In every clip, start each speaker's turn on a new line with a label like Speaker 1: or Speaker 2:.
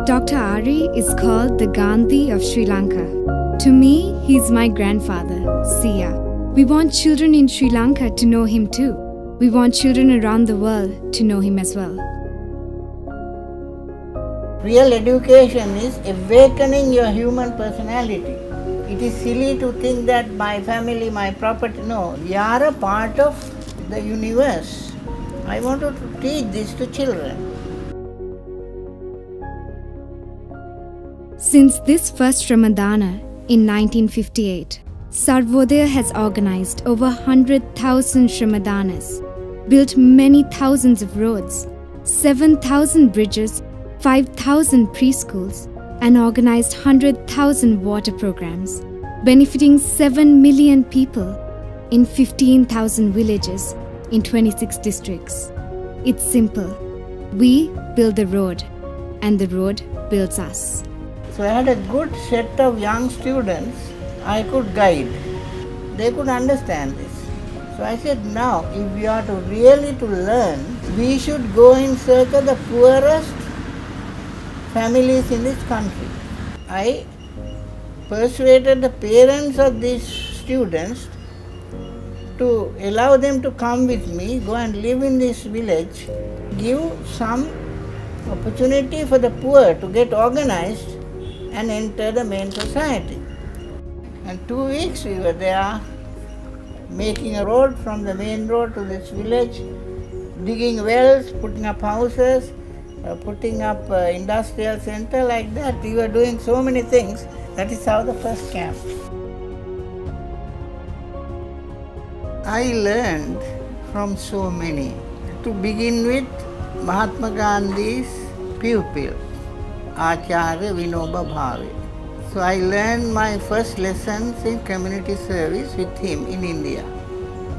Speaker 1: Dr. Ari is called the Gandhi of Sri Lanka. To me, he's my grandfather, Sia. We want children in Sri Lanka to know him too. We want children around the world to know him as well.
Speaker 2: Real education is awakening your human personality. It is silly to think that my family, my property. No, we are a part of the universe. I wanted to teach this to children.
Speaker 1: Since this first Ramadana in 1958, Sarvodaya has organized over 100,000 Sramadanas, built many thousands of roads, 7,000 bridges, 5,000 preschools, and organized 100,000 water programs, benefiting 7 million people in 15,000 villages in 26 districts. It's simple. We build the road, and the road builds us.
Speaker 2: So I had a good set of young students I could guide. They could understand this. So I said, now if we are to really to learn, we should go in search of the poorest families in this country. I persuaded the parents of these students to allow them to come with me, go and live in this village, give some opportunity for the poor to get organized and enter the main society. And 2 weeks we were there, making a road from the main road to this village, digging wells, putting up houses, putting up industrial center like that. We were doing so many things. That is how the first camp. I learned from so many. To begin with, Mahatma Gandhi's pupil, Acharya Vinoba Bhave. So I learned my first lessons in community service with him in India.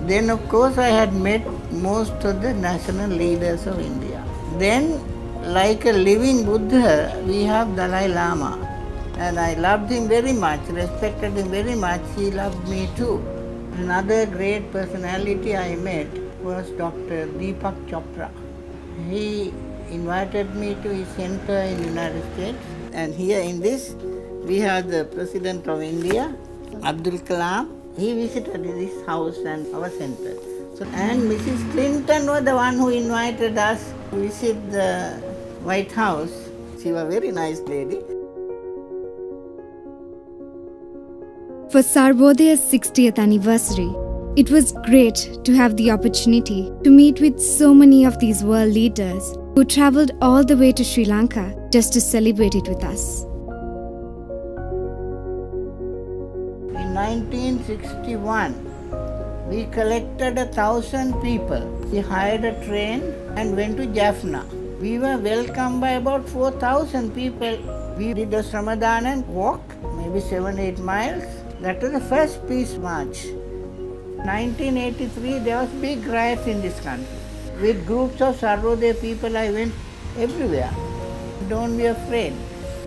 Speaker 2: Then of course I had met most of the national leaders of India. Then, like a living Buddha, we have Dalai Lama. And I loved him very much, respected him very much. He loved me too. Another great personality I met was Dr. Deepak Chopra. He invited me to his center in the United States. And here in this, we have the President of India, Abdul Kalam. He visited this house and our center. So, and Mrs. Clinton was the one who invited us to visit the White House. She was a very nice lady.
Speaker 1: For Sarvodaya's 60th anniversary, it was great to have the opportunity to meet with so many of these world leaders who traveled all the way to Sri Lanka just to celebrate it with us.
Speaker 2: In 1961, we collected 1,000 people. We hired a train and went to Jaffna. We were welcomed by about 4,000 people. We did a Ramadana walk, maybe 7-8 miles. That was the first peace march. 1983, there was big riots in this country. With groups of Sarvodaya people, I went everywhere. Don't be afraid.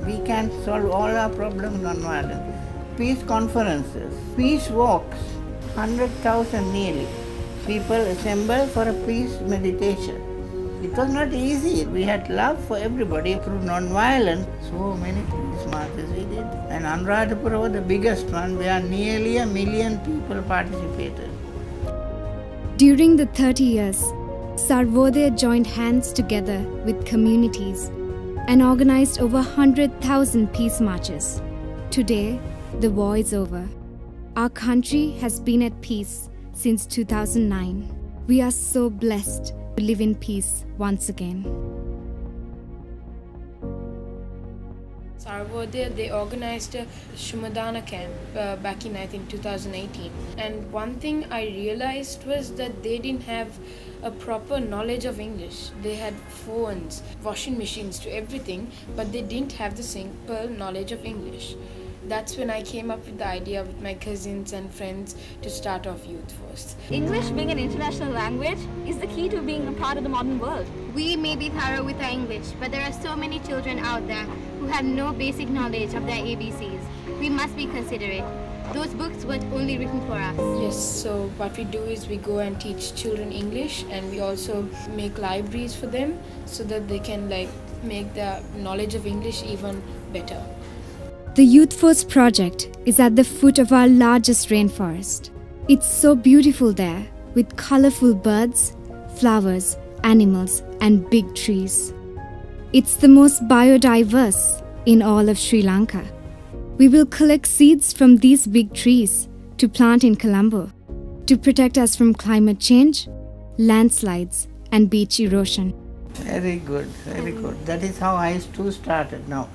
Speaker 2: We can solve all our problems non-violence. Peace conferences, peace walks, 100,000 nearly. People assembled for a peace meditation. It was not easy. We had love for everybody through non-violence. So many peace marches we did. And Anuradhapura was the biggest one where nearly 1 million people participated.
Speaker 1: During the 30 years, Sarvodaya joined hands together with communities and organized over 100,000 peace marches. Today, the war is over. Our country has been at peace since 2009. We are so blessed to live in peace once again.
Speaker 3: Sarvodaya, they organized a Shramadana camp back in, I think, 2018. And one thing I realized was that they didn't have a proper knowledge of English. They had phones, washing machines, to everything, but they didn't have the simple knowledge of English. That's when I came up with the idea with my cousins and friends to start off Youth First.
Speaker 4: English, being an international language, is the key to being a part of the modern world.
Speaker 5: We may be thorough with our English, but there are so many children out there who have no basic knowledge of their ABCs. We must be considerate. Those books weren't only written for us.
Speaker 3: Yes, so what we do is we go and teach children English, and we also make libraries for them so that they can make the knowledge of English even better.
Speaker 1: The Youth Force project is at the foot of our largest rainforest. It's so beautiful there, with colorful birds, flowers, animals, and big trees. It's the most biodiverse in all of Sri Lanka. We will collect seeds from these big trees to plant in Colombo to protect us from climate change, landslides, and beach erosion.
Speaker 2: Very good, very good. That is how I too started now.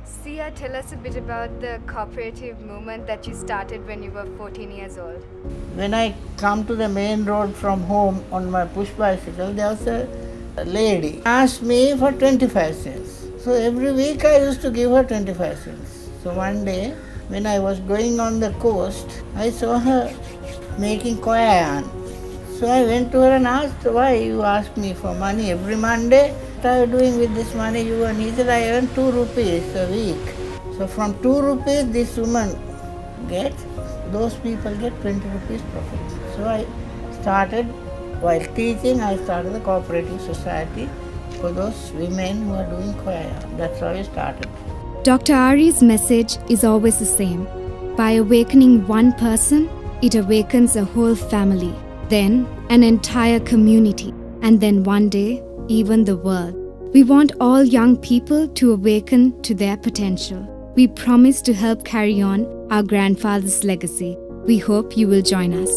Speaker 6: Sia, tell us a bit about the cooperative movement that you started when you were 14 years old.
Speaker 2: When I come to the main road from home on my push bicycle, there was a lady asked me for 25 cents. So every week I used to give her 25 cents. So one day when I was going on the coast, I saw her making coir yarn. So I went to her and asked, why you ask me for money every Monday? What are you doing with this money you earn? He said, I earn 2 rupees a week. So from 2 rupees this woman gets, those people get 20 rupees profit. So I started, while teaching, I started the cooperative society for those women who are doing coir yarn. That's how I started.
Speaker 1: Dr. Ari's message is always the same. By awakening one person, it awakens a whole family, then an entire community, and then one day, even the world. We want all young people to awaken to their potential. We promise to help carry on our grandfather's legacy. We hope you will join us.